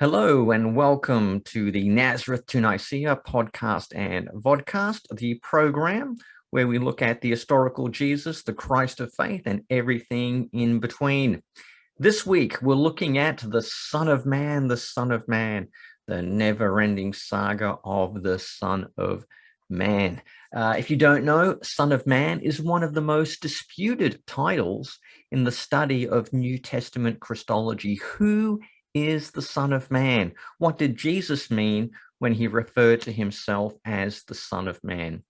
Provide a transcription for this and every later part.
Hello and welcome to the Nazareth to Nicaea podcast and vodcast, the program where we look at the historical Jesus, the Christ of faith, and everything in between. This week, we're looking at the Son of Man, the never-ending saga of the Son of Man. If you don't know, Son of Man is one of the most disputed titles in the study of New Testament Christology. Who is the Son of Man? What did Jesus mean when he referred to himself as the Son of Man?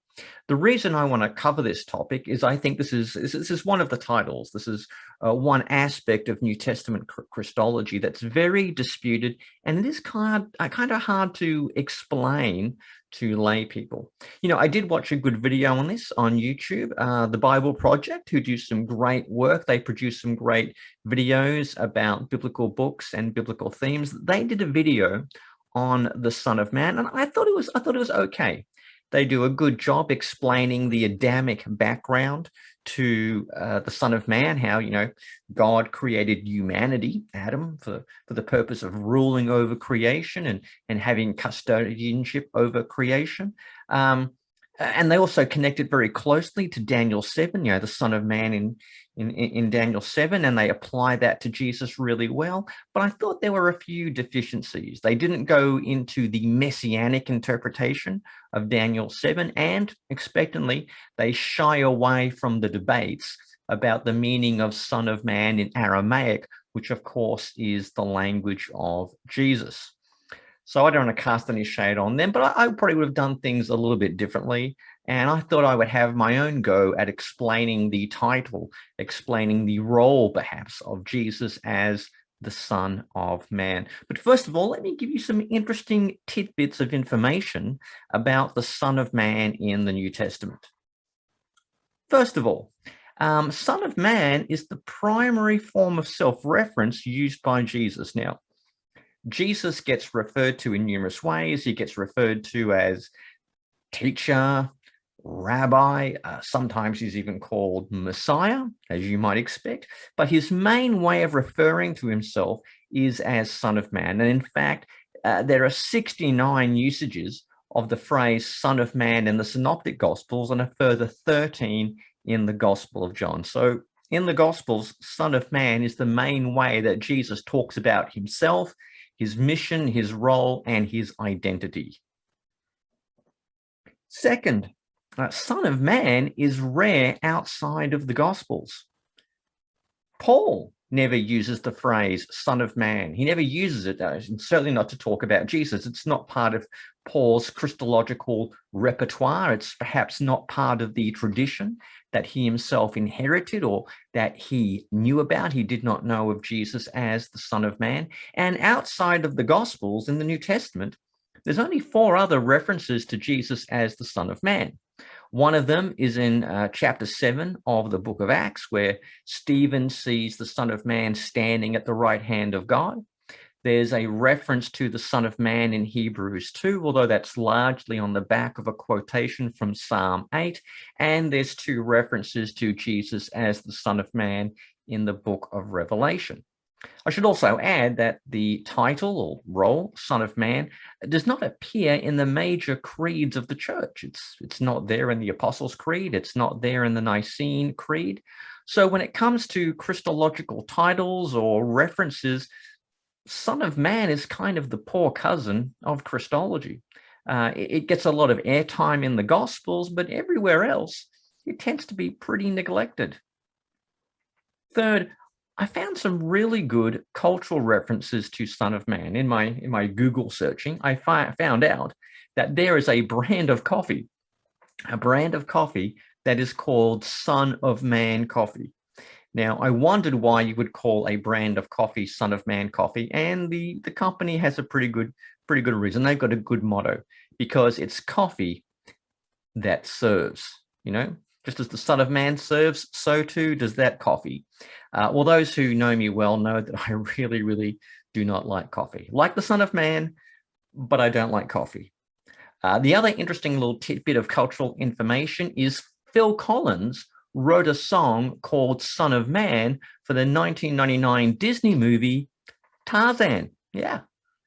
The reason I want to cover this topic is I think this is one of the titles. This is one aspect of New Testament Christology that's very disputed, and it is kind of hard to explain to lay people. You know, I did watch a good video on this on YouTube, the Bible Project, who do some great work. They produce some great videos about biblical books and biblical themes. They did a video on the Son of Man, and I thought it was okay. They do a good job explaining the Adamic background to the Son of Man, how, you know, God created humanity, Adam, for the purpose of ruling over creation and having custodianship over creation. And they also connect it very closely to Daniel 7, you know, the Son of Man in Daniel 7, and they apply that to Jesus really well. But I thought there were a few deficiencies. They didn't go into the messianic interpretation of Daniel 7, and expectantly, they shy away from the debates about the meaning of Son of Man in Aramaic, which of course is the language of Jesus. So I don't want to cast any shade on them, but I probably would have done things a little bit differently. And I thought I would have my own go at explaining the title, explaining the role perhaps of Jesus as the Son of Man. But first of all, let me give you some interesting tidbits of information about the Son of Man in the New Testament. First of all, Son of Man is the primary form of self-reference used by Jesus. Now, Jesus gets referred to in numerous ways. He gets referred to as teacher, rabbi, sometimes he's even called Messiah, as you might expect. But his main way of referring to himself is as Son of Man. And in fact, there are 69 usages of the phrase Son of Man in the Synoptic Gospels and a further 13 in the Gospel of John. So in the Gospels, Son of Man is the main way that Jesus talks about himself, his mission, his role, and his identity. Second, Son of Man is rare outside of the Gospels. Paul never uses the phrase Son of Man. He never uses it, and certainly not to talk about Jesus. It's not part of Paul's Christological repertoire. It's perhaps not part of the tradition that he himself inherited or that he knew about. He did not know of Jesus as the Son of Man. And outside of the Gospels in the New Testament, there's only 4 other references to Jesus as the Son of Man. One of them is in chapter 7 of the book of Acts, where Stephen sees the Son of Man standing at the right hand of God. There's a reference to the Son of Man in Hebrews 2, although that's largely on the back of a quotation from Psalm 8. And there's 2 references to Jesus as the Son of Man in the book of Revelation. I should also add that the title or role, Son of Man, does not appear in the major creeds of the church. It's not there in the Apostles' Creed. It's not there in the Nicene Creed. So when it comes to Christological titles or references, Son of Man is kind of the poor cousin of Christology. It gets a lot of airtime in the Gospels, but everywhere else, it tends to be pretty neglected. Third, I found some really good cultural references to Son of Man. In my Google searching, I found out that there is a brand of coffee that is called Son of Man coffee. Now, I wondered why you would call a brand of coffee Son of Man coffee, and the company has a pretty good reason. They've got a good motto, because it's coffee that serves, you know. Just as the Son of Man serves, so too does that coffee. Well, those who know me well know that I really, really do not like coffee. Like the Son of Man, but I don't like coffee. The other interesting little tidbit of cultural information is Phil Collins wrote a song called Son of Man for the 1999 Disney movie Tarzan. Yeah,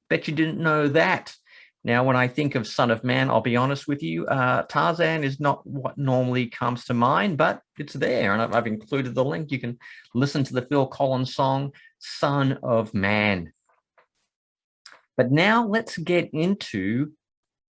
Bet you didn't know that. Now, when I think of Son of Man, I'll be honest with you, Tarzan is not what normally comes to mind, but it's there. And I've included the link. You can listen to the Phil Collins song, Son of Man. But now let's get into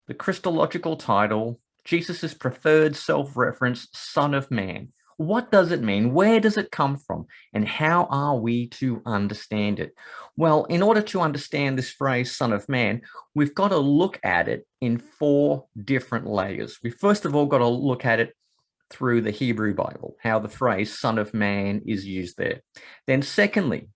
the Christological title, Jesus' preferred self-reference, Son of Man. What does it mean? Where does it come from? And how are we to understand it? Well, in order to understand this phrase, Son of Man, we've got to look at it in 4 different layers. We first of all got to look at it through the Hebrew Bible, how the phrase Son of Man is used there. Then secondly,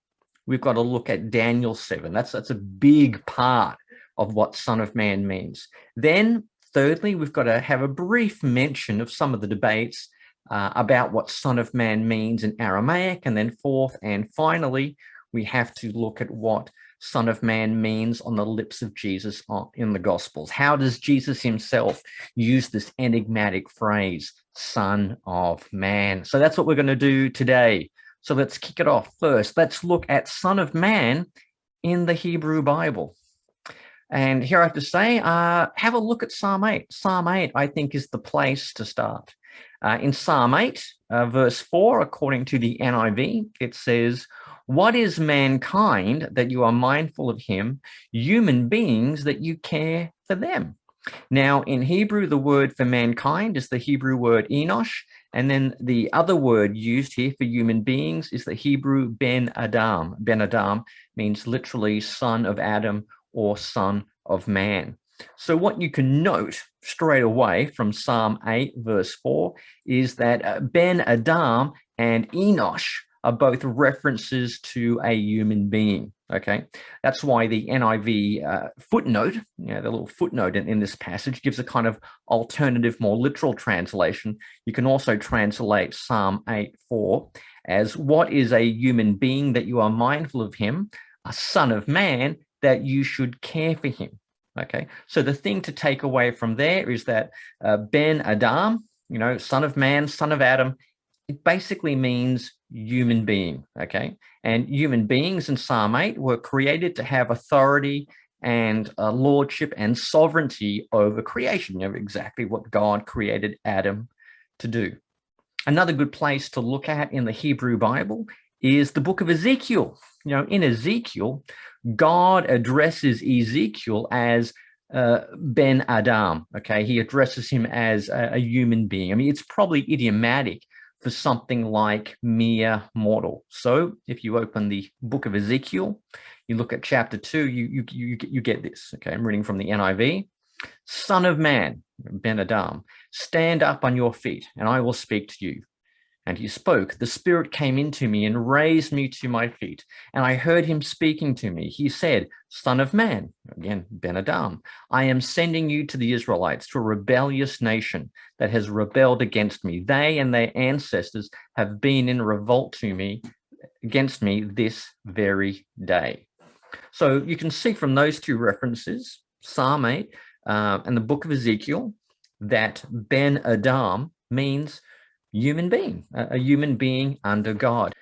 we've got to look at Daniel 7. That's a big part of what Son of Man means. Then thirdly, we've got to have a brief mention of some of the debates about what Son of Man means in Aramaic. And then fourth and finally, we have to look at what Son of Man means on the lips of Jesus in the Gospels. How does Jesus himself use this enigmatic phrase, Son of Man? So that's what we're going to do today. So let's kick it off first. Let's look at Son of Man in the Hebrew Bible. And here I have to say, have a look at Psalm 8. Psalm 8, I think, is the place to start. In Psalm 8, verse 4, according to the NIV, it says, "What is mankind that you are mindful of him, human beings that you care for them?" Now, in Hebrew, the word for mankind is the Hebrew word Enosh, and then the other word used here for human beings is the Hebrew Ben Adam. Ben Adam means literally son of Adam or son of man. So what you can note straight away from Psalm 8, verse 4, is that Ben Adam and Enosh are both references to a human being, okay? That's why the NIV footnote, the little footnote in this passage gives a kind of alternative, more literal translation. You can also translate Psalm 8:4 as, "What is a human being that you are mindful of him, a son of man that you should care for him." Okay, so the thing to take away from there is that Ben Adam, son of man, son of Adam, it basically means human being, okay? And human beings in Psalm 8 were created to have authority and lordship and sovereignty over creation, exactly what God created Adam to do. Another good place to look at in the Hebrew Bible is the book of Ezekiel. In Ezekiel, God addresses Ezekiel as Ben Adam, okay? He addresses him as a human being. I mean, it's probably idiomatic for something like mere mortal. So if you open the book of Ezekiel, you look at chapter 2, you get this, okay? I'm reading from the NIV. "Son of man," Ben Adam, "stand up on your feet, and I will speak to you." And he spoke. "The Spirit came into me and raised me to my feet, and I heard him speaking to me. He said, 'Son of man,'" again, Ben Adam, "I am sending you to the Israelites, to a rebellious nation that has rebelled against me. They and their ancestors have been in revolt against me this very day." So you can see from those two references, Psalm 8 and the book of Ezekiel, that Ben Adam means human being, a human being under God.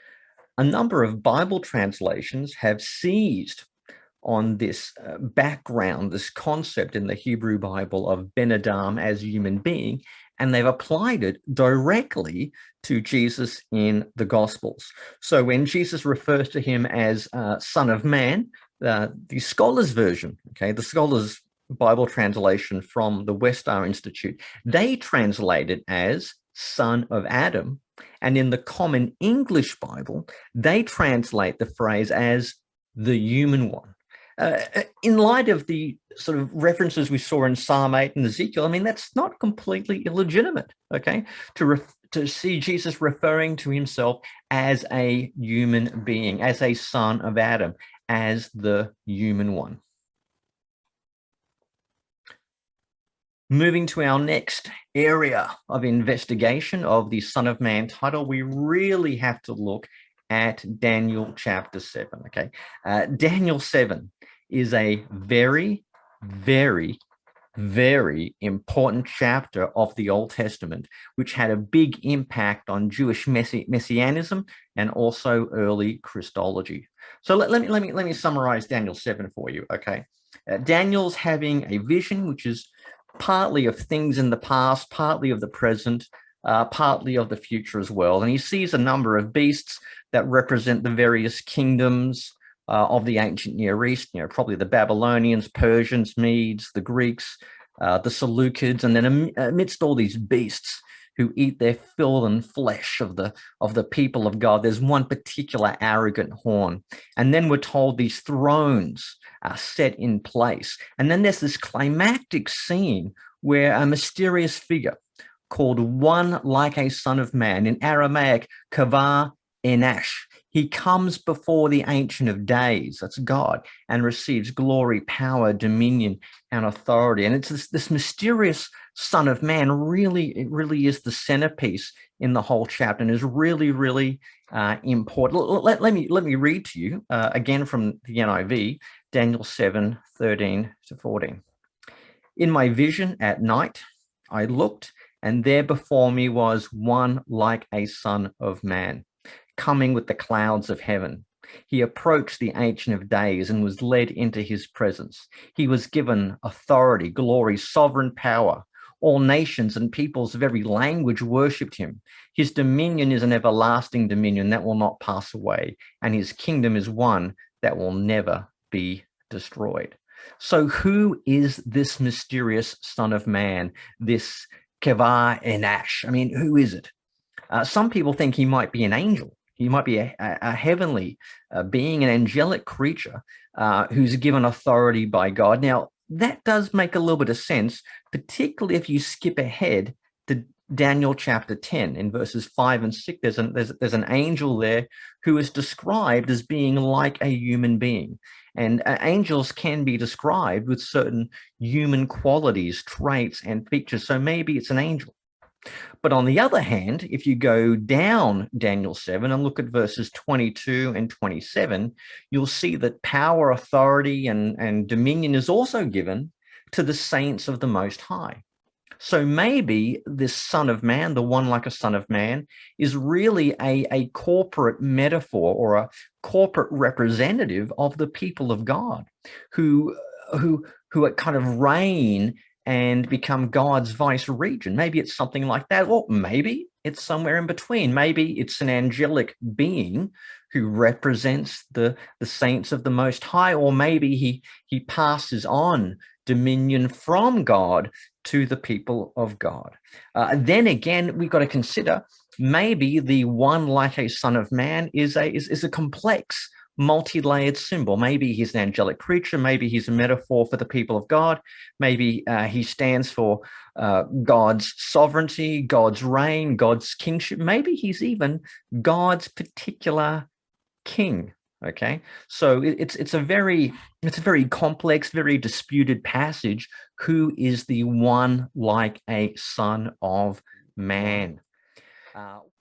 A number of Bible translations have seized on this background, this concept in the Hebrew Bible of Ben Adam as human being, and they've applied it directly to Jesus in the Gospels. So when Jesus refers to him as Son of Man, the Scholars version, okay, the Scholars Bible translation from the Westar Institute, they translate it as Son of Adam. And in the Common English Bible, they translate the phrase as the human one. In light of the sort of references we saw in Psalm 8 and Ezekiel, I mean, that's not completely illegitimate, okay? To see Jesus referring to himself as a human being, as a son of Adam, as the human one. Moving to our next area of investigation of the Son of Man title, we really have to look at Daniel chapter 7, okay? Daniel 7 is a very, very, very important chapter of the Old Testament, which had a big impact on Jewish messianism and also early Christology. So let me summarize Daniel 7 for you, okay? Daniel's having a vision, which is partly of things in the past, partly of the present, partly of the future as well. And he sees a number of beasts that represent the various kingdoms of the ancient Near East, probably the Babylonians, Persians, Medes, the Greeks, the Seleucids, and then amidst all these beasts who eat their fill and flesh of the people of God, there's one particular arrogant horn. And then we're told these thrones are set in place. And then there's this climactic scene where a mysterious figure called one like a son of man, in Aramaic, kavah enash, he comes before the Ancient of Days, that's God, and receives glory, power, dominion, and authority. And it's this mysterious Son of Man, it really is the centerpiece in the whole chapter, and is really, really important. Let me read to you again from the NIV, Daniel 7:13-14. In my vision at night, I looked, and there before me was one like a son of man, coming with the clouds of heaven. He approached the Ancient of Days and was led into his presence. He was given authority, glory, sovereign power. All nations and peoples of every language worshipped him. His dominion is an everlasting dominion that will not pass away, and his kingdom is one that will never be destroyed. So who is this mysterious Son of Man, this Kavah Enash? I mean, who is it? Some people think he might be an angel. He might be a heavenly being, an angelic creature who's given authority by God. Now, that does make a little bit of sense, particularly if you skip ahead to Daniel chapter 10 in verses 5 and 6. There's an angel there who is described as being like a human being. And angels can be described with certain human qualities, traits, and features. So maybe it's an angel. But on the other hand, if you go down Daniel 7 and look at verses 22 and 27, you'll see that power, authority, and dominion is also given to the saints of the Most High. So maybe this Son of Man, the one like a Son of Man, is really a corporate metaphor or a corporate representative of the people of God who kind of reign and become God's vice regent. Maybe it's something like that, or maybe it's somewhere in between. Maybe it's an angelic being who represents the saints of the Most High, or maybe he passes on dominion from God to the people of God. Then again, we've got to consider maybe the one like a Son of Man is a complex, multi-layered symbol. Maybe he's an angelic creature. Maybe he's a metaphor for the people of God. Maybe he stands for God's sovereignty, God's reign, God's kingship. Maybe he's even God's particular king. Okay, so it's a very complex, very disputed passage. Who is the one like a Son of Man?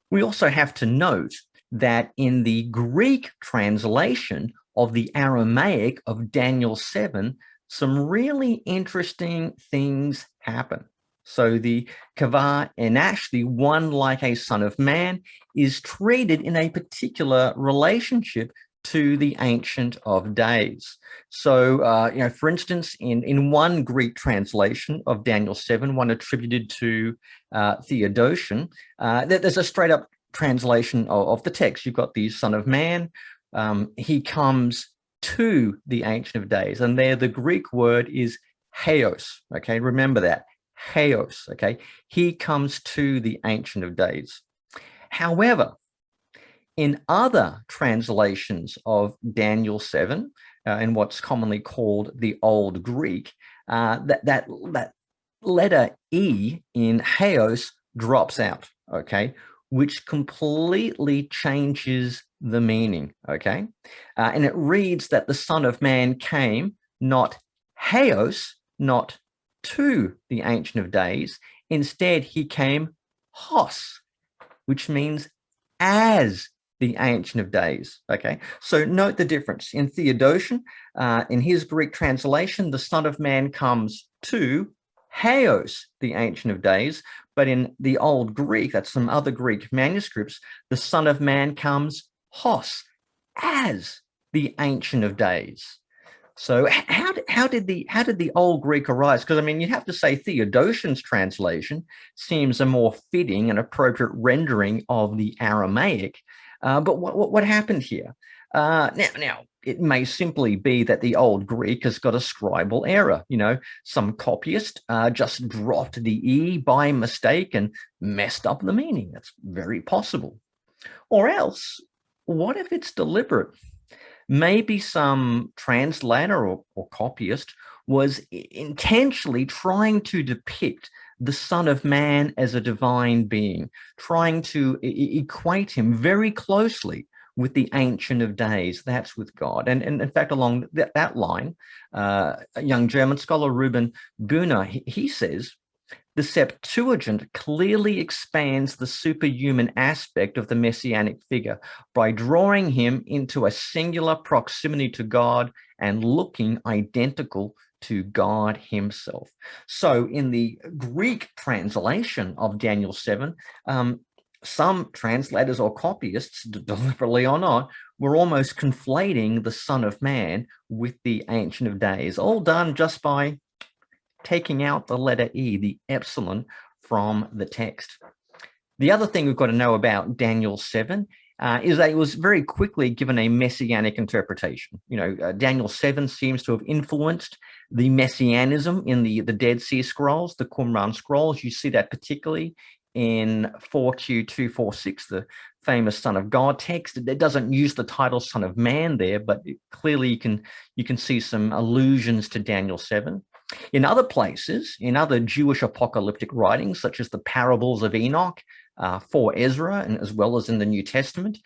We also have to note that in the Greek translation of the Aramaic of Daniel 7, some really interesting things happen. So the Kavah Enash, the one like a Son of Man, is treated in a particular relationship to the Ancient of Days. So, for instance, in one Greek translation of Daniel 7, one attributed to Theodotion, there's a straight up translation of the text. You've got the Son of Man. He comes to the Ancient of Days, and there the Greek word is heos. Okay, remember that, heos. Okay, he comes to the Ancient of Days. However, in other translations of Daniel 7, in what's commonly called the Old Greek, that letter E in heos drops out. Okay, which completely changes the meaning, okay? And it reads that the Son of Man came not heos, not to the Ancient of Days. Instead, he came hos, which means as the Ancient of Days, okay? So note the difference. In Theodotion, in his Greek translation, the Son of Man comes to heos, the Ancient of Days, but in the Old Greek, that's some other Greek manuscripts, the Son of Man comes hos, as the Ancient of Days. So how did the Old Greek arise? Because I mean, you have to say Theodosian's translation seems a more fitting and appropriate rendering of the Aramaic. But what happened here? Now it may simply be that the Old Greek has got a scribal error. You know, some copyist just dropped the e by mistake and messed up the meaning. That's very possible. Or else, what if it's deliberate? Maybe some translator or copyist was intentionally trying to depict the Son of Man as a divine being, trying to equate him very closely with the Ancient of Days. That's with God. And in fact, along that line, a young German scholar, Ruben Bühner, he says, the Septuagint clearly expands the superhuman aspect of the messianic figure by drawing him into a singular proximity to God and looking identical to God himself. So in the Greek translation of Daniel 7, some translators or copyists, deliberately or not, were almost conflating the Son of Man with the Ancient of Days, all done just by taking out the letter E, the epsilon, from the text. The other thing we've got to know about Daniel 7 is that it was very quickly given a messianic interpretation. You know, Daniel 7 seems to have influenced the messianism in the Dead Sea Scrolls, the Qumran Scrolls. You see that particularly in 4Q246, the famous Son of God text. It doesn't use the title Son of Man there, but clearly you can see some allusions to Daniel 7. In other places, in other Jewish apocalyptic writings, such as the parables of Enoch, for Ezra, and as well as in the New Testament,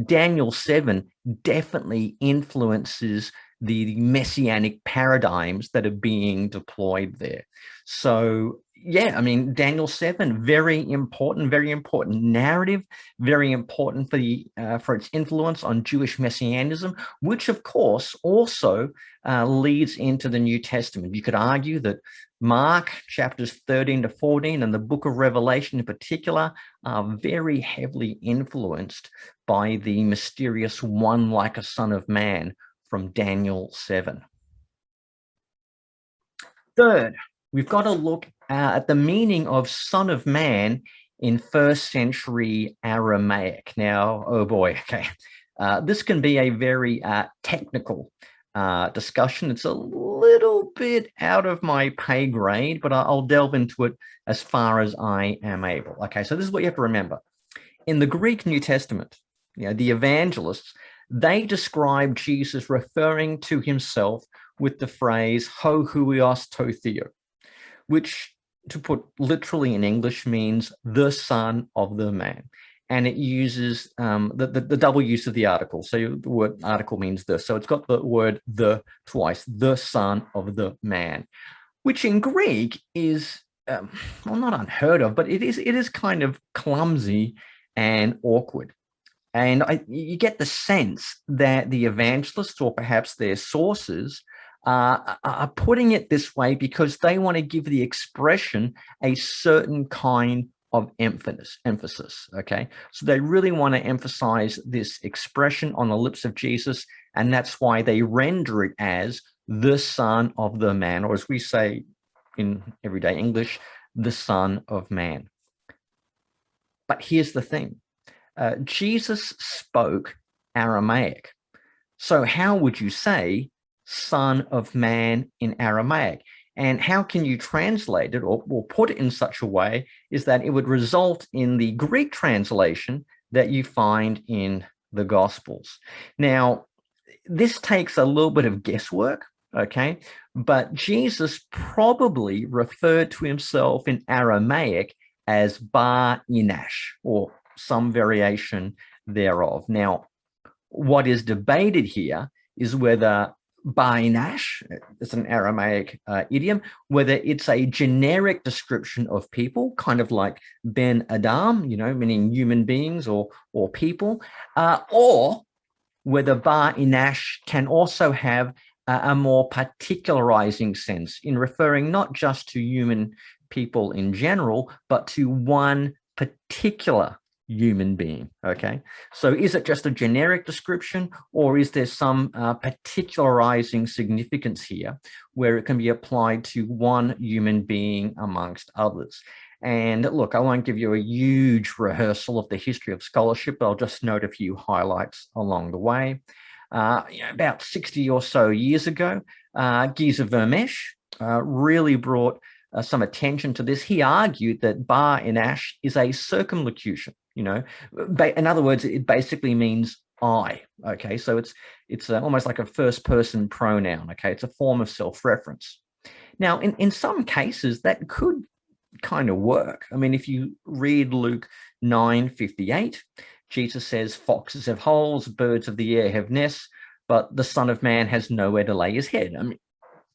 Daniel 7 definitely influences the messianic paradigms that are being deployed there. So, yeah, I mean, Daniel 7, very important narrative, very important for its influence on Jewish messianism, which, of course, also leads into the New Testament. You could argue that Mark chapters 13 to 14 and the book of Revelation in particular are very heavily influenced by the mysterious one like a Son of Man from Daniel 7. Third, we've got to look at the meaning of Son of Man in first century Aramaic. Now, oh boy, okay. This can be a very technical discussion. It's a little bit out of my pay grade, but I'll delve into it as far as I am able. Okay, so this is what you have to remember. In the Greek New Testament, you know, the evangelists, they describe Jesus referring to himself with the phrase ho huios to theo, which, to put literally in English, means the Son of the Man. And it uses the double use of the article. So the word article means the. So it's got the word the twice, the Son of the Man, which in Greek is, well, not unheard of, but it is kind of clumsy and awkward. And you get the sense that the evangelists, or perhaps their sources, are putting it this way because they want to give the expression a certain kind of emphasis, okay? So they really want to emphasize this expression on the lips of Jesus, and that's why they render it as the Son of the Man, or as we say in everyday English, the Son of Man. But here's the thing. Jesus spoke Aramaic. So how would you say Son of Man in Aramaic? And how can you translate it or put it in such a way is that it would result in the Greek translation that you find in the Gospels. Now, this takes a little bit of guesswork, okay? But Jesus probably referred to himself in Aramaic as Bar Inash, or some variation thereof. Now, what is debated here is whether Bainash, it's an Aramaic idiom, whether it's a generic description of people, kind of like Ben Adam, you know, meaning human beings or people, or whether Bainash can also have a more particularizing sense in referring not just to human people in general, but to one particular human being. Okay, so is it just a generic description, or is there some particularizing significance here where it can be applied to one human being amongst others? And look, I won't give you a huge rehearsal of the history of scholarship, but I'll just note a few highlights along the way. About 60 or so years ago, Giza Vermesh really brought some attention to this. He argued that bar in ash is a circumlocution. In other words, it basically means I. Okay, so it's almost like a first person pronoun. Okay, it's a form of self-reference. Now, in some cases, that could kind of work. I mean, if you read Luke 9:58, Jesus says, "Foxes have holes, birds of the air have nests, but the Son of Man has nowhere to lay his head." I mean,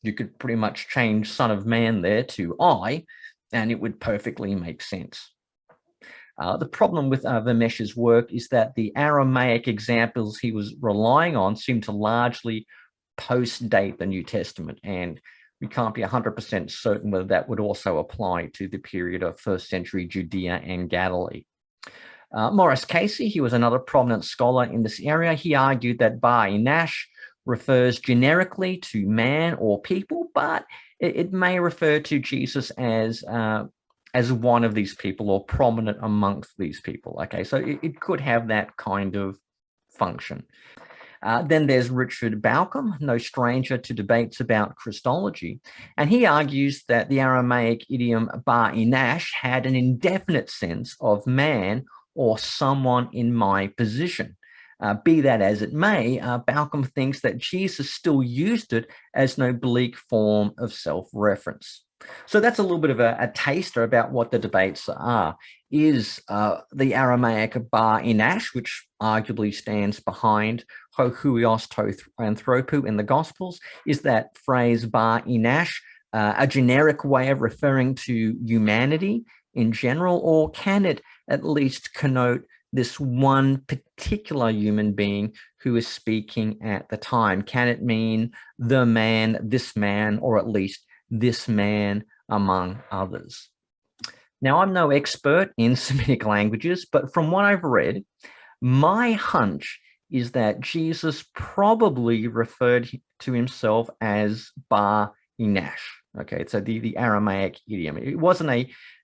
you could pretty much change Son of Man there to I, and it would perfectly make sense. The problem with Vermesh's work is that the Aramaic examples he was relying on seem to largely post-date the New Testament, and we can't be 100% certain whether that would also apply to the period of first century Judea and Galilee. Maurice Casey, he was another prominent scholar in this area. He argued that bar inash refers generically to man or people, but it may refer to Jesus as one of these people or prominent amongst these people. Okay, so it could have that kind of function. Then there's Richard Bauckham, no stranger to debates about Christology, and he argues that the Aramaic idiom bar inash had an indefinite sense of man or someone in my position. Be that as it may, Bauckham thinks that Jesus still used it as an oblique form of self-reference. So that's a little bit of a taster about what the debates are. Is the Aramaic bar inash, which arguably stands behind ho huios to anthropou in the Gospels, is that phrase bar inash a generic way of referring to humanity in general, or can it at least connote this one particular human being who is speaking at the time? Can it mean the man, this man, or at least this man among others? Now, I'm no expert in Semitic languages, but from what I've read, my hunch is that Jesus probably referred to himself as bar inash. Okay, so the Aramaic idiom. It wasn't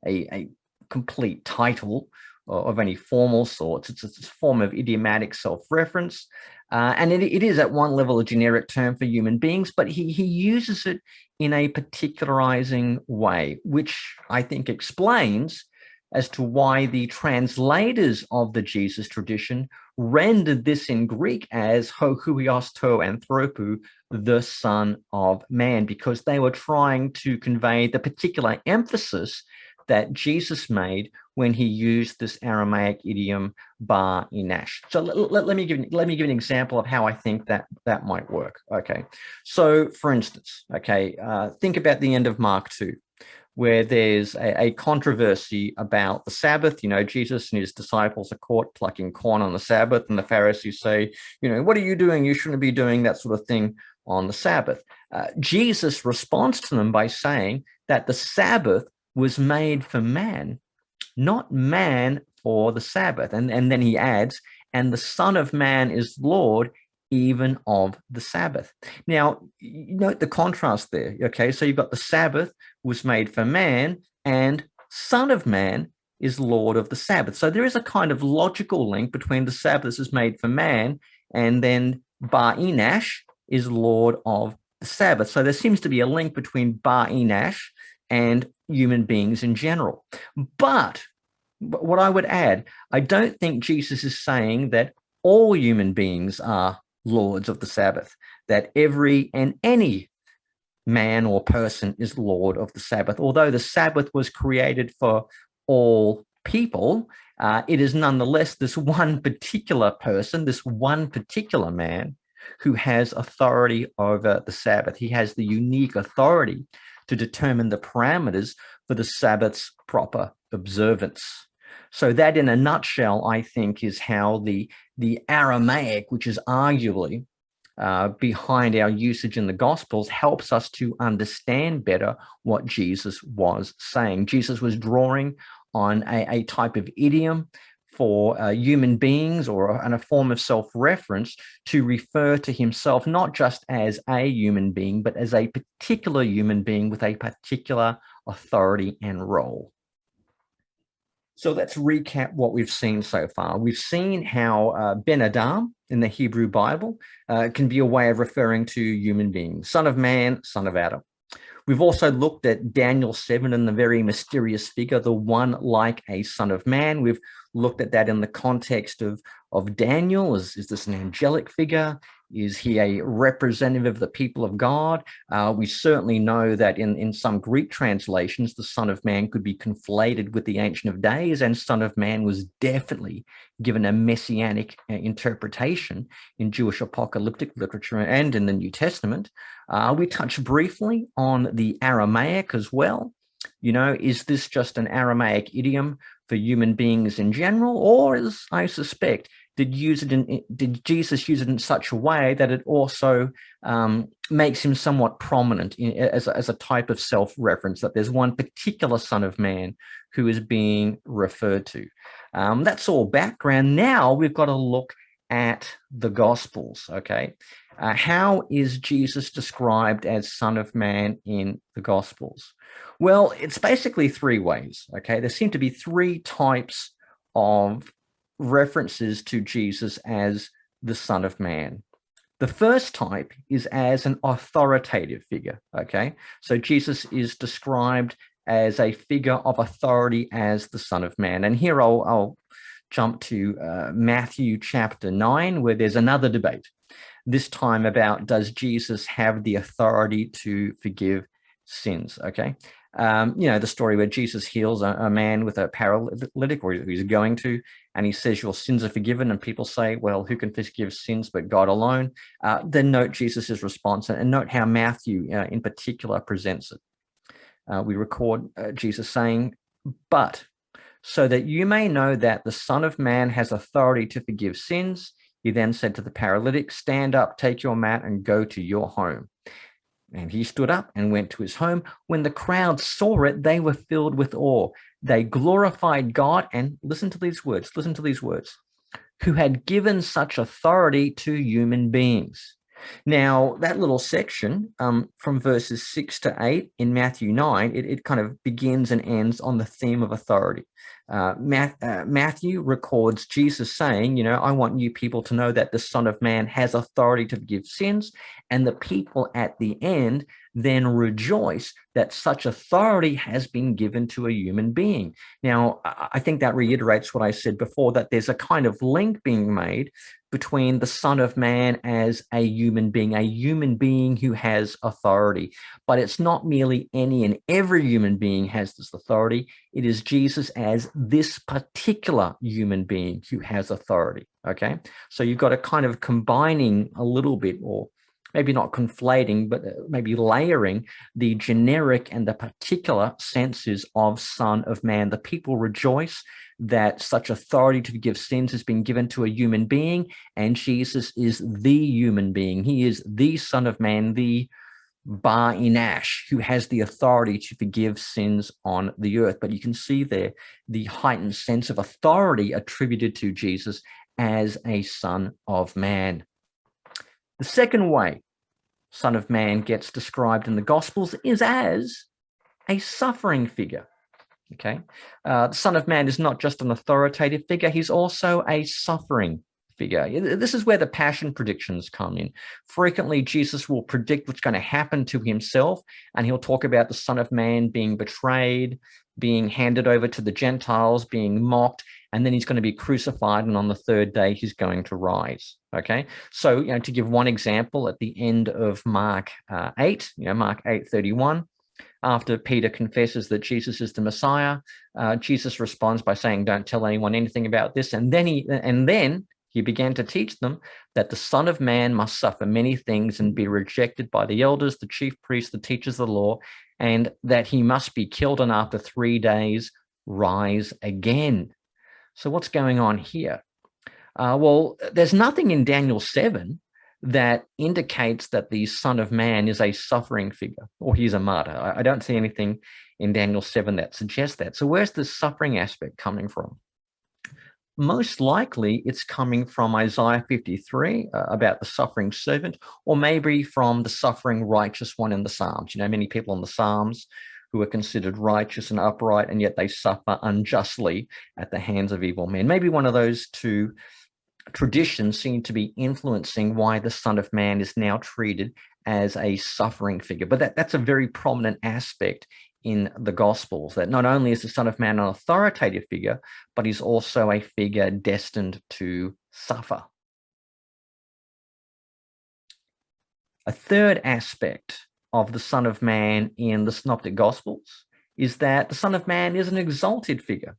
a complete title of any formal sorts. It's a form of idiomatic self-reference. And it is at one level a generic term for human beings, but he uses it in a particularizing way, which I think explains as to why the translators of the Jesus tradition rendered this in Greek as ho huios to anthropou, the Son of Man, because they were trying to convey the particular emphasis that Jesus made when he used this Aramaic idiom bar inash. So let me give an example of how I think that might work. Okay, so for instance, okay, think about the end of Mark 2, where there's a controversy about the Sabbath. Jesus and his disciples are caught plucking corn on the Sabbath, and the Pharisees say, what are you doing? You shouldn't be doing that sort of thing on the Sabbath. Jesus responds to them by saying that the Sabbath was made for man, not man for the Sabbath. And then he adds, and the Son of Man is Lord even of the Sabbath. Now, note the contrast there. Okay, so you've got the Sabbath was made for man, and Son of Man is Lord of the Sabbath. So there is a kind of logical link between the Sabbath is made for man, and then bar inash is Lord of the Sabbath. So there seems to be a link between bar inash and human beings in general. But what I would add, I don't think Jesus is saying that all human beings are lords of the Sabbath, that every and any man or person is Lord of the Sabbath. Although the Sabbath was created for all people, it is nonetheless this one particular person, this one particular man who has authority over the Sabbath. He has the unique authority to determine the parameters for the Sabbath's proper observance. So that, in a nutshell, I think, is how the Aramaic, which is arguably behind our usage in the Gospels, helps us to understand better what Jesus was saying. Jesus was drawing on a type of idiom for human beings, or a form of self-reference, to refer to himself not just as a human being, but as a particular human being with a particular authority and role. So let's recap what we've seen so far. We've seen how Ben Adam in the Hebrew Bible can be a way of referring to human beings: son of man, son of Adam. We've also looked at Daniel 7 and the very mysterious figure, the one like a son of man. We've looked at that in the context of Daniel. Is this an angelic figure? Is he a representative of the people of God? We certainly know that in some Greek translations, the Son of Man could be conflated with the Ancient of Days, and Son of Man was definitely given a messianic interpretation in Jewish apocalyptic literature and in the New Testament. We touched briefly on the Aramaic as well. Is this just an Aramaic idiom for human beings in general, or, as I suspect, did Jesus use it in such a way that it also makes him somewhat prominent as a type of self-reference, that there's one particular Son of Man who is being referred to? That's all background. Now we've got to look at the Gospels, okay? How is Jesus described as Son of Man in the Gospels? Well, it's basically three ways, okay? There seem to be three types of references to Jesus as the Son of Man. The first type is as an authoritative figure, okay? So Jesus is described as a figure of authority as the Son of Man. And here I'll jump to Matthew chapter 9, where there's another debate, this time about, does Jesus have the authority to forgive sins, okay? The story where Jesus heals a man with a paralytic, or he's going to, and he says, your sins are forgiven. And people say, well, who can forgive sins but God alone? Then note Jesus's response, and note how Matthew in particular presents it. We record Jesus saying, but so that you may know that the Son of Man has authority to forgive sins, he then said to the paralytic, stand up, take your mat, and go to your home. And he stood up and went to his home. When the crowd saw it, they were filled with awe. They glorified God, and listen to these words, who had given such authority to human beings. Now, that little section from verses 6 to 8 in Matthew 9, it kind of begins and ends on the theme of authority. Matthew records Jesus saying, I want you people to know that the Son of Man has authority to forgive sins, and the people at the end then rejoice that such authority has been given to a human being. Now, I think that reiterates what I said before, that there's a kind of link being made between the Son of Man as a human being who has authority. But it's not merely any and every human being has this authority. It is Jesus as this particular human being who has authority, okay? So you've got a kind of combining a little bit, or maybe not conflating, but maybe layering the generic and the particular senses of Son of Man. The people rejoice that such authority to forgive sins has been given to a human being, and Jesus is the human being. He is the Son of Man, the Bar Inash, who has the authority to forgive sins on the earth. But you can see there the heightened sense of authority attributed to Jesus as a Son of Man. The second way Son of Man gets described in the Gospels is as a suffering figure. Okay, the Son of Man is not just an authoritative figure, he's also a suffering figure. This is where the passion predictions come in. Frequently, Jesus will predict what's going to happen to himself, and he'll talk about the Son of Man being betrayed, being handed over to the Gentiles, being mocked, and then he's going to be crucified, and on the third day, he's going to rise. Okay, so to give one example, at the end of Mark 8, Mark 8:31, after Peter confesses that Jesus is the Messiah, Jesus responds by saying, "Don't tell anyone anything about this." And then he began to teach them that the Son of Man must suffer many things and be rejected by the elders, the chief priests, the teachers of the law, and that he must be killed and after 3 days rise again. So what's going on here? Well, there's nothing in Daniel 7 that indicates that the Son of Man is a suffering figure or he's a martyr. I don't see anything in Daniel 7 that suggests that. So where's the suffering aspect coming from? Most likely it's coming from Isaiah 53 about the suffering servant, or maybe from the suffering righteous one in the Psalms. Many people in the Psalms who are considered righteous and upright, and yet they suffer unjustly at the hands of evil men. Maybe one of those two traditions seem to be influencing why the Son of Man is now treated as a suffering figure. But that's a very prominent aspect in the Gospels, that not only is the Son of Man an authoritative figure, but he's also a figure destined to suffer. A third aspect of the Son of Man in the Synoptic Gospels is that the Son of Man is an exalted figure.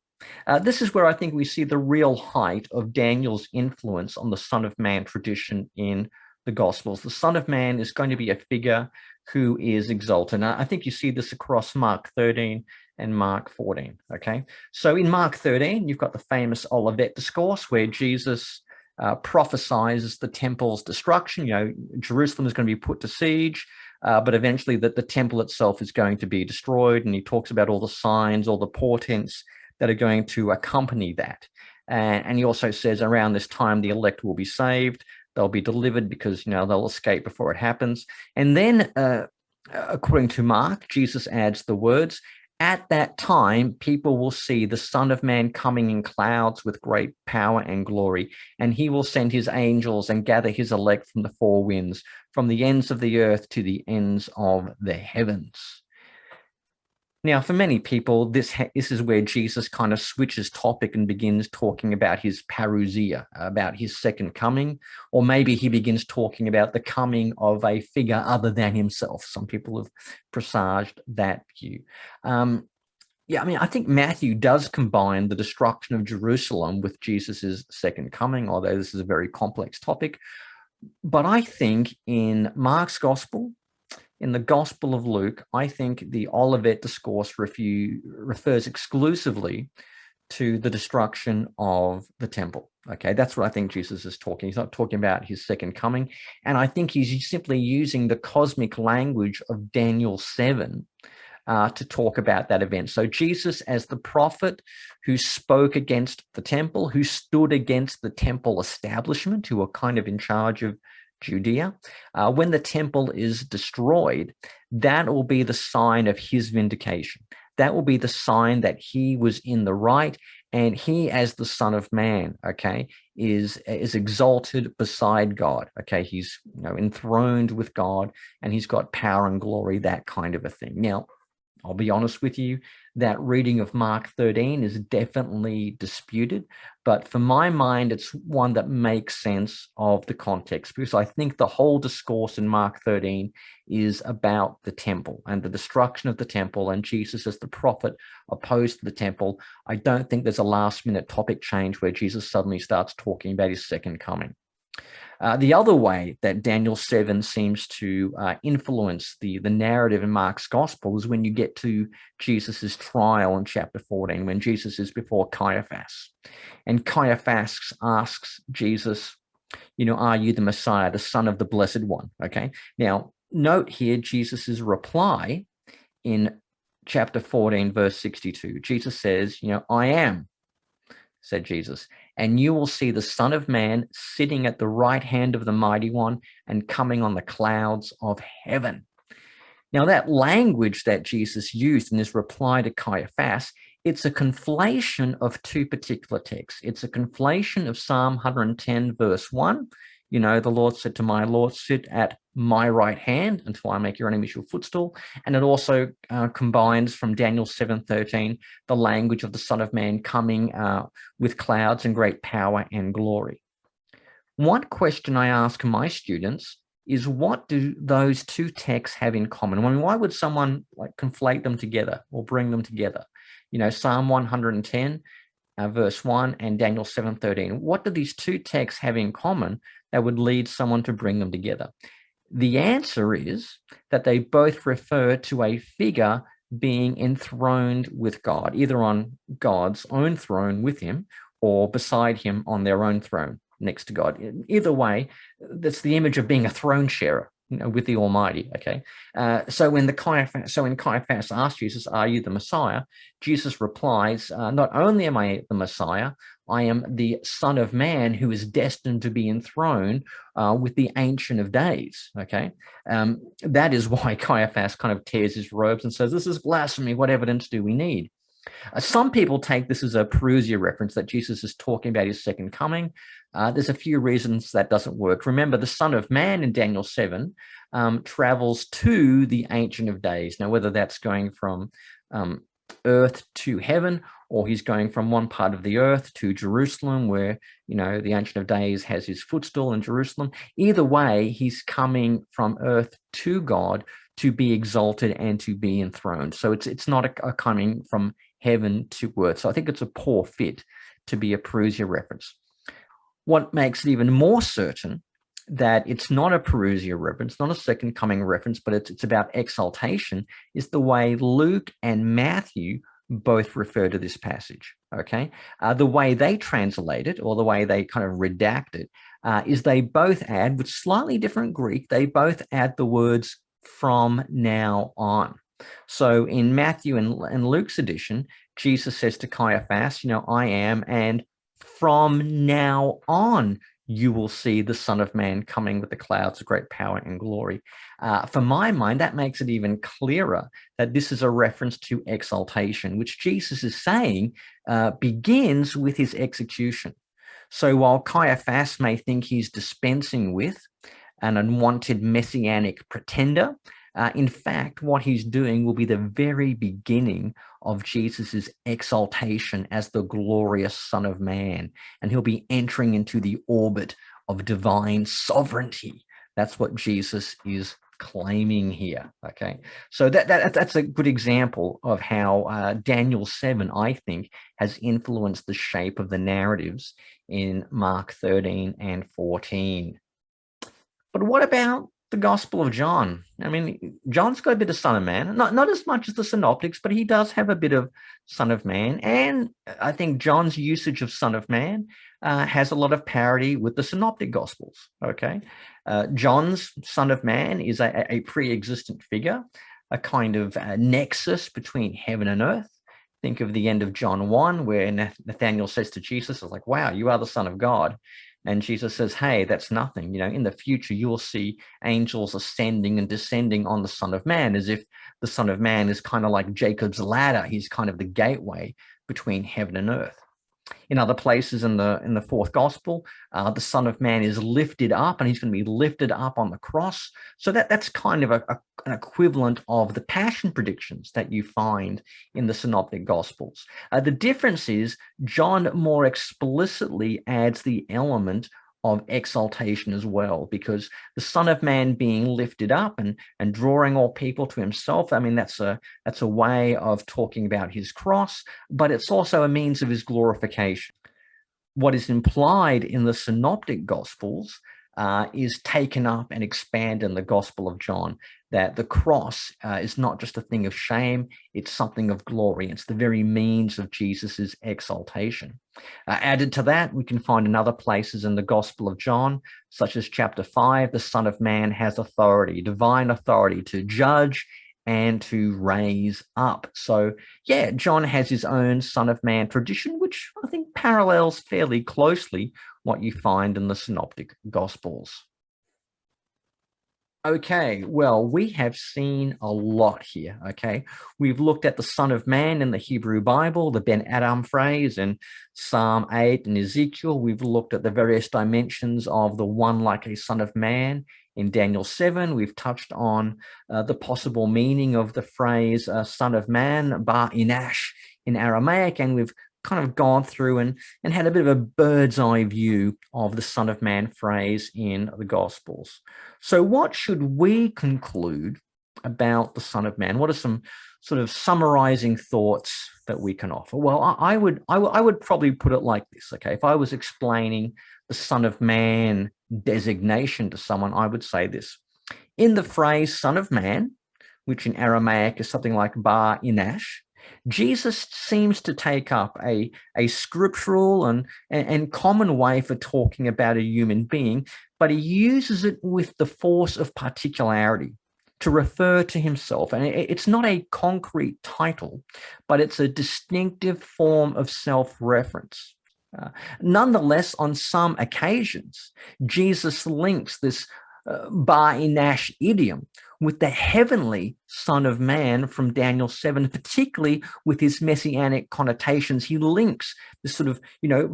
This is where I think we see the real height of Daniel's influence on the Son of Man tradition in the Gospels. The Son of Man is going to be a figure who is exalted. And I think you see this across Mark 13 and Mark 14, okay? So in Mark 13, you've got the famous Olivet Discourse where Jesus prophesies the temple's destruction. Jerusalem is going to be put to siege, but eventually the temple itself is going to be destroyed. And he talks about all the signs, all the portents that are going to accompany that. And he also says around this time, the elect will be saved. They'll be delivered because, they'll escape before it happens. And then, according to Mark, Jesus adds the words, "At that time, people will see the Son of Man coming in clouds with great power and glory, and he will send his angels and gather his elect from the four winds, from the ends of the earth to the ends of the heavens." Now, for many people, this is where Jesus kind of switches topic and begins talking about his parousia, about his second coming, or maybe he begins talking about the coming of a figure other than himself. Some people have presaged that view. I think Matthew does combine the destruction of Jerusalem with Jesus's second coming, although this is a very complex topic. But I think in Mark's gospel, in the Gospel of Luke, I think the Olivet Discourse refers exclusively to the destruction of the temple. Okay, that's what I think Jesus is talking. He's not talking about his second coming. And I think he's simply using the cosmic language of Daniel 7 to talk about that event. So Jesus as the prophet who spoke against the temple, who stood against the temple establishment, who were kind of in charge of Judea. When the temple is destroyed, that will be the sign of his vindication. That will be the sign that he was in the right, and he, as the Son of Man, okay, is exalted beside God. Okay, he's enthroned with God, and he's got power and glory, that kind of a thing. Now, I'll be honest with you, that reading of Mark 13 is definitely disputed, but for my mind, it's one that makes sense of the context, because I think the whole discourse in Mark 13 is about the temple and the destruction of the temple, and Jesus as the prophet opposed to the temple. I don't think there's a last-minute topic change where Jesus suddenly starts talking about his second coming. The other way that Daniel 7 seems to influence the narrative in Mark's gospel is when you get to Jesus's trial in chapter 14, when Jesus is before Caiaphas. And Caiaphas asks Jesus, are you the Messiah, the Son of the Blessed One? Okay. Now, note here Jesus's reply in chapter 14, verse 62. Jesus says, I am, said Jesus, and you will see the Son of Man sitting at the right hand of the Mighty One and coming on the clouds of heaven. Now, that language that Jesus used in his reply to Caiaphas, it's a conflation of two particular texts. It's a conflation of Psalm 110, verse 1. The Lord said to my Lord, sit at my right hand until I make your enemies your footstool. And it also combines from Daniel 7:13, the language of the Son of Man coming with clouds and great power and glory. One question I ask my students is, what do those two texts have in common? I mean, why would someone conflate them together or bring them together? Psalm 110, verse 1 and Daniel 7:13. What do these two texts have in common that would lead someone to bring them together? The answer is that they both refer to a figure being enthroned with God, either on God's own throne with him or beside him on their own throne next to God. Either way, that's the image of being a throne sharer with the Almighty. Okay. So when Caiaphas asked Jesus, are you the Messiah? Jesus replies, not only am I the Messiah, I am the Son of Man who is destined to be enthroned with the Ancient of Days, okay? That is why Caiaphas kind of tears his robes and says, this is blasphemy. What evidence do we need? Some people take this as a Parousia reference, that Jesus is talking about his second coming. There's a few reasons that doesn't work. Remember, the Son of Man in Daniel 7 travels to the Ancient of Days. Now, whether that's going from earth to heaven, or he's going from one part of the earth to Jerusalem, where, you know, the Ancient of Days has his footstool in Jerusalem. Either way, he's coming from earth to God to be exalted and to be enthroned. So it's not a coming from heaven to earth. So I think it's a poor fit to be a Parousia reference. What makes it even more certain that it's not a Parousia reference, not a second coming reference, but it's about exaltation, is the way Luke and Matthew both refer to this passage, okay? The way they translate it, or the way they kind of redact it, is they both add, with slightly different Greek, they both add the words "from now on." So in Matthew and Luke's edition, Jesus says to Caiaphas, you know, I am, and from now on, you will see the Son of Man coming with the clouds of great power and glory. For my mind, that makes it even clearer that this is a reference to exaltation, which Jesus is saying begins with his execution. So while Caiaphas may think he's dispensing with an unwanted messianic pretender, in fact, what he's doing will be the very beginning of Jesus's exaltation as the glorious Son of Man, and he'll be entering into the orbit of divine sovereignty. That's what Jesus is claiming here, okay? So that's a good example of how Daniel 7, I think, has influenced the shape of the narratives in Mark 13 and 14. But what about the Gospel of John? I mean, John's got a bit of Son of Man, not as much as the Synoptics, but he does have a bit of Son of Man. And I think John's usage of Son of Man has a lot of parity with the Synoptic Gospels, okay? John's Son of Man is a pre-existent figure, a kind of nexus between heaven and earth. Think of the end of John 1, where Nathanael says to Jesus, it's like, wow, you are the Son of God. And Jesus says, hey, that's nothing. You know, in the future, you will see angels ascending and descending on the Son of Man, as if the Son of Man is kind of like Jacob's ladder. He's kind of the gateway between heaven and earth. In other places in the fourth gospel, the Son of Man is lifted up, and he's going to be lifted up on the cross. So that's kind of an equivalent of the passion predictions that you find in the Synoptic Gospels. The difference is John more explicitly adds the element of exaltation as well, because the Son of Man being lifted up and drawing all people to himself, I mean, that's a way of talking about his cross, but it's also a means of his glorification. What is implied in the Synoptic Gospels is taken up and expanded in the Gospel of John, that the cross is not just a thing of shame, it's something of glory. It's the very means of Jesus's exaltation. Added to that, we can find in other places in the Gospel of John, such as chapter 5, the Son of Man has authority, divine authority to judge and to raise up. So yeah, John has his own Son of Man tradition, which I think parallels fairly closely what you find in the Synoptic Gospels. Okay, well, we have seen a lot here, okay? We've looked at the Son of Man in the Hebrew Bible, the Ben Adam phrase in Psalm 8 and Ezekiel. We've looked at the various dimensions of the one like a Son of Man in Daniel 7. We've touched on the possible meaning of the phrase Son of Man, Bar Inash in Aramaic, and we've kind of gone through and had a bit of a bird's eye view of the Son of Man phrase in the Gospels. So what should we conclude about the Son of Man? What are some sort of summarizing thoughts that we can offer? Well, I would probably put it like this, okay? If I was explaining the Son of Man designation to someone, I would say this. In the phrase Son of Man, which in Aramaic is something like Bar Inash, Jesus seems to take up a scriptural and common way for talking about a human being, but he uses it with the force of particularity to refer to himself. And it's not a concrete title, but it's a distinctive form of self-reference. Nonetheless, on some occasions, Jesus links this bar inash idiom with the heavenly Son of Man from Daniel 7, particularly with his messianic connotations. He links this sort of,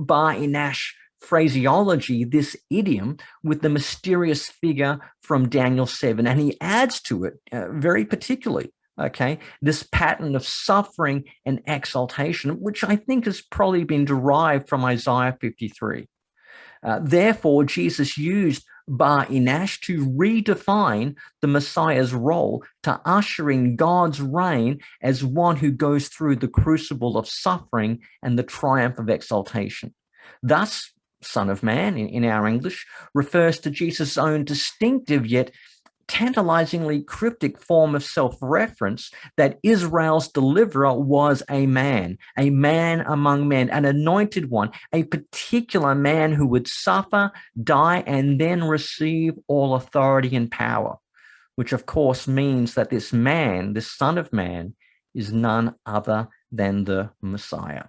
bar inash phraseology, this idiom, with the mysterious figure from Daniel 7, and he adds to it very particularly, this pattern of suffering and exaltation, which I think has probably been derived from Isaiah 53. Therefore, Jesus used bar inash to redefine the Messiah's role, to usher in God's reign as one who goes through the crucible of suffering and the triumph of exaltation. Thus, Son of Man, in our English, refers to Jesus' own distinctive yet tantalizingly cryptic form of self-reference that Israel's deliverer was a man among men, an anointed one, a particular man who would suffer, die, and then receive all authority and power, which of course means that this man, this Son of Man, is none other than the Messiah.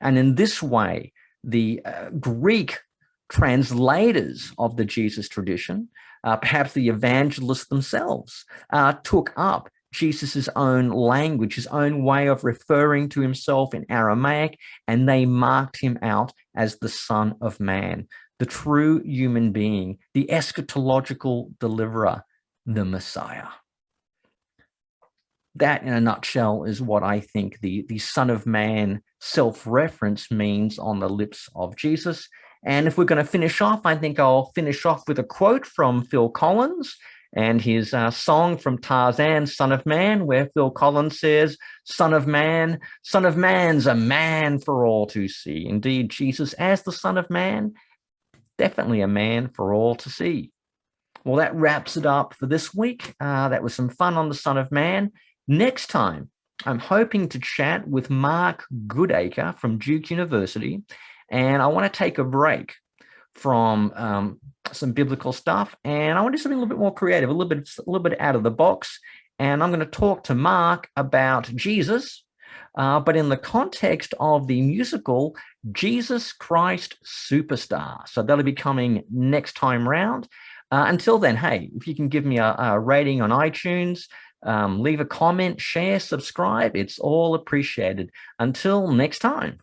And in this way, the Greek translators of the Jesus tradition, perhaps the evangelists themselves, took up Jesus's own language, his own way of referring to himself in Aramaic, and they marked him out as the Son of Man, the true human being, the eschatological deliverer, the Messiah. That, in a nutshell, is what I think the Son of Man self-reference means on the lips of Jesus. And if we're going to finish off, I think I'll finish off with a quote from Phil Collins and his song from Tarzan, Son of Man, where Phil Collins says, Son of man's a man for all to see. Indeed, Jesus, as the Son of Man, definitely a man for all to see. Well, that wraps it up for this week. That was some fun on the Son of Man. Next time, I'm hoping to chat with Mark Goodacre from Duke University, and I want to take a break from some biblical stuff, and I want to do something a little bit more creative, a little bit out of the box. And I'm going to talk to Mark about Jesus, but in the context of the musical Jesus Christ Superstar. So that'll be coming next time round. Until then, hey, if you can give me a rating on iTunes, leave a comment, share, subscribe, it's all appreciated. Until next time.